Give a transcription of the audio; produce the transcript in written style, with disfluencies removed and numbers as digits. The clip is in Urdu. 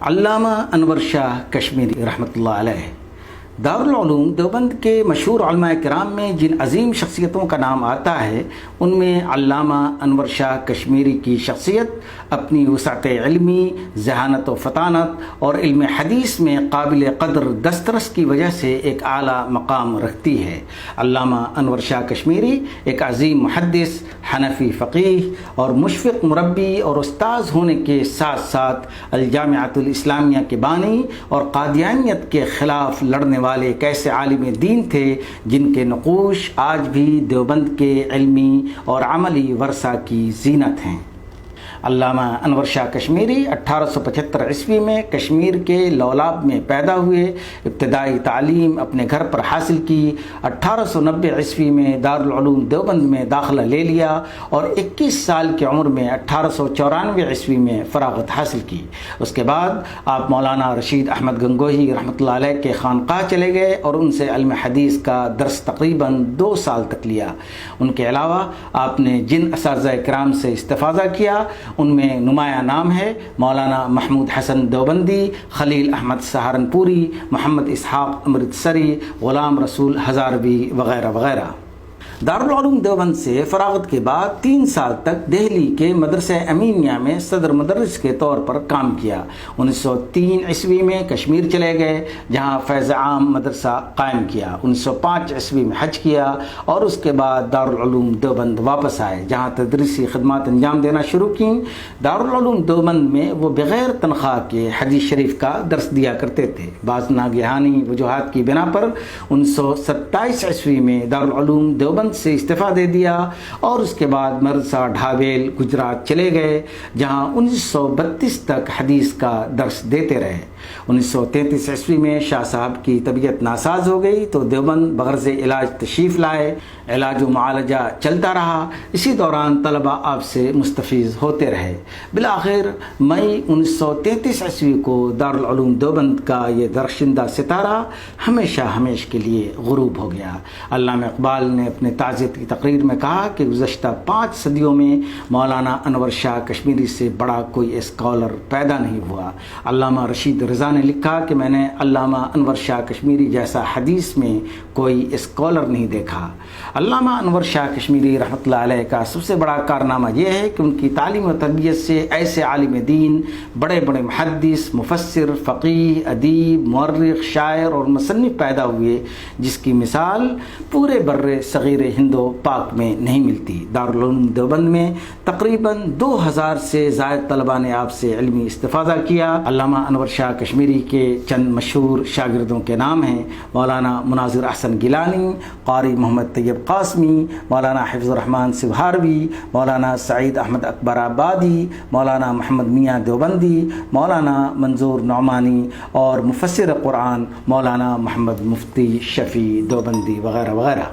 علامہ انور شاہ کشمیری رحمۃ اللہ علیہ دارالعلوم دیوبند کے مشہور علماء کرام میں جن عظیم شخصیتوں کا نام آتا ہے ان میں علامہ انور شاہ کشمیری کی شخصیت اپنی وسعت علمی، ذہانت و فطانت اور علم حدیث میں قابل قدر دسترس کی وجہ سے ایک اعلیٰ مقام رکھتی ہے۔ علامہ انور شاہ کشمیری ایک عظیم محدث، حنفی فقیہ اور مشفق مربی اور استاذ ہونے کے ساتھ ساتھ الجامعۃ الاسلامیہ کے بانی اور قادیانیت کے خلاف لڑنے والے ایک ایسے عالم دین تھے جن کے نقوش آج بھی دیوبند کے علمی اور عملی ورثہ کی زینت ہیں۔ علامہ انور شاہ کشمیری 1875 عیسوی میں کشمیر کے لولاب میں پیدا ہوئے۔ ابتدائی تعلیم اپنے گھر پر حاصل کی۔ 1890 عیسوی میں دارالعلوم دیوبند میں داخلہ لے لیا اور 21 سال کی عمر میں 1894 عیسوی میں فراغت حاصل کی۔ اس کے بعد آپ مولانا رشید احمد گنگوہی رحمۃ اللہ علیہ کے خانقاہ چلے گئے اور ان سے علم حدیث کا درس تقریباً 2 سال تک لیا۔ ان کے علاوہ آپ نے جن اساتذہ کرام سے استفادہ کیا ان میں نمایاں نام ہے مولانا محمود حسن دیوبندی، خلیل احمد سہارنپوری، محمد اسحاق امرتسری، غلام رسول ہزاروی وغیرہ وغیرہ۔ دارالعلوم دیوبند سے فراغت کے بعد 3 سال تک دہلی کے مدرسہ امینیہ میں صدر مدرس کے طور پر کام کیا۔ 1903 عیسوی میں کشمیر چلے گئے جہاں فیض عام مدرسہ قائم کیا۔ 1905 عیسوی میں حج کیا اور اس کے بعد دارالعلوم دیوبند واپس آئے جہاں تدریسی خدمات انجام دینا شروع کیں۔ دارالعلوم دیوبند میں وہ بغیر تنخواہ کے حدیث شریف کا درس دیا کرتے تھے۔ بعض ناگہانی وجوہات کی بنا پر 1927 عیسوی میں دارالعلوم دیوبند سے استعفیٰ دے دیا اور اس کے بعد مدرسہ ڈھاویل گجرات چلے گئے جہاں 1932 تک حدیث کا درس دیتے رہے۔ 1933 عیسوی میں شاہ صاحب کی طبیعت ناساز ہو گئی تو دیوبند بغرض علاج تشریف لائے۔ علاج و معالجہ چلتا رہا۔ اسی دوران طلبہ آپ سے مستفیض ہوتے رہے۔ بالآخر مئی 1933 عیسوی کو دارالعلوم دیوبند کا یہ درخشندہ ستارہ ہمیشہ کے لیے غروب ہو گیا۔ علامہ اقبال نے اپنے تعزیت کی تقریر میں کہا کہ گزشتہ 5 صدیوں میں مولانا انور شاہ کشمیری سے بڑا کوئی اسکالر پیدا نہیں ہوا۔ علامہ رشید رضا نے لکھا کہ میں نے علامہ انور شاہ کشمیری جیسا حدیث میں کوئی اسکالر نہیں دیکھا۔ علامہ انور شاہ کشمیری رحمۃ اللہ علیہ کا سب سے بڑا کارنامہ یہ ہے کہ ان کی تعلیم و تربیت سے ایسے عالم دین، بڑے بڑے محدث، مفسر، فقیہ، ادیب، مورخ، شاعر اور مصنف پیدا ہوئے جس کی مثال پورے بر صغیر ہند و پاک میں نہیں ملتی۔ دارالعلوم دیوبند میں تقریباً 2000 سے زائد طلباء نے آپ سے علمی استفادہ کیا۔ علامہ انور شاہ کشمیری کے چند مشہور شاگردوں کے نام ہیں مولانا مناظر احسن گیلانی، قاری محمد طیب قاسمی، مولانا حفظ الرحمن سبہاروی، مولانا سعید احمد اکبر آبادی، مولانا محمد میاں دیوبندی، مولانا منظور نعمانی اور مفسر قرآن مولانا محمد مفتی شفیع دیوبندی وغیرہ وغیرہ۔